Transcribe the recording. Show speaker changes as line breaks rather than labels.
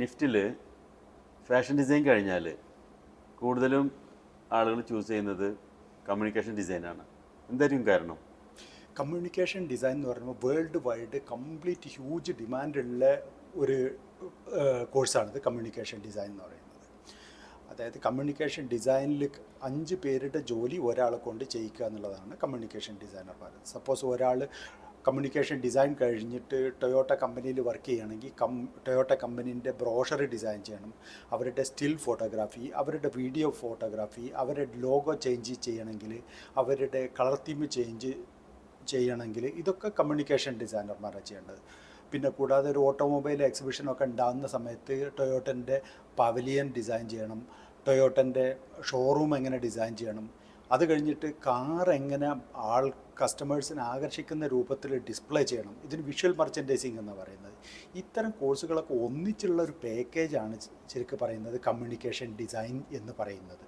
നിഫ്റ്റിൽ fashion design കഴിഞ്ഞാൽ കൂടുതലും ആളുകൾ ചൂസ് ചെയ്യുന്നത് കമ്മ്യൂണിക്കേഷൻ ഡിസൈനാണ്. എന്തായിരിക്കും കാരണം?
കമ്മ്യൂണിക്കേഷൻ ഡിസൈൻ എന്ന് പറയുമ്പോൾ വേൾഡ് വൈഡ് കംപ്ലീറ്റ് ഹ്യൂജ് ഡിമാൻഡുള്ള ഒരു കോഴ്സാണിത് കമ്മ്യൂണിക്കേഷൻ ഡിസൈൻ എന്ന് പറയുന്നത്. അതായത് കമ്മ്യൂണിക്കേഷൻ ഡിസൈനിൽ 5 പേരുടെ ജോലി ഒരാളെ കൊണ്ട് ചെയ്യിക്കുക എന്നുള്ളതാണ് കമ്മ്യൂണിക്കേഷൻ ഡിസൈനർ പറയുന്നത്. സപ്പോസ് ഒരാൾ കമ്മ്യൂണിക്കേഷൻ ഡിസൈൻ കഴിഞ്ഞിട്ട് ടൊയോട്ട കമ്പനിയിൽ വർക്ക് ചെയ്യുകയാണെങ്കിൽ ടൊയോട്ട കമ്പനീൻ്റെ ബ്രോഷർ ഡിസൈൻ ചെയ്യണം, അവരുടെ സ്റ്റിൽ ഫോട്ടോഗ്രാഫി, അവരുടെ വീഡിയോ ഫോട്ടോഗ്രാഫി, അവരുടെ ലോഗോ ചേഞ്ച് ചെയ്യണമെങ്കിൽ, അവരുടെ കളർ തീം ചേഞ്ച് ചെയ്യണമെങ്കിൽ ഇതൊക്കെ കമ്മ്യൂണിക്കേഷൻ ഡിസൈനർമാരാണ് ചെയ്യേണ്ടത്. പിന്നെ കൂടാതെ ഒരു ഓട്ടോമൊബൈൽ എക്സിബിഷനൊക്കെ ഉണ്ടാകുന്ന സമയത്ത് ടൊയോട്ടൻ്റെ പവലിയൻ ഡിസൈൻ ചെയ്യണം, ടൊയോട്ടൻ്റെ ഷോറൂം എങ്ങനെ ഡിസൈൻ ചെയ്യണം, അത് കഴിഞ്ഞിട്ട് കാർ എങ്ങനെ കസ്റ്റമേഴ്സിനെ ആകർഷിക്കുന്ന രൂപത്തിൽ ഡിസ്പ്ലേ ചെയ്യണം. ഇതിന് വിഷ്വൽ മർച്ചൻഡൈസിങ് എന്ന് പറയുന്നത്. ഇത്തരം കോഴ്സുകളൊക്കെ ഒന്നിച്ചുള്ള ഒരു പാക്കേജാണ് ശരിക്കും പറയുന്നത് കമ്മ്യൂണിക്കേഷൻ ഡിസൈൻ എന്ന് പറയുന്നത്.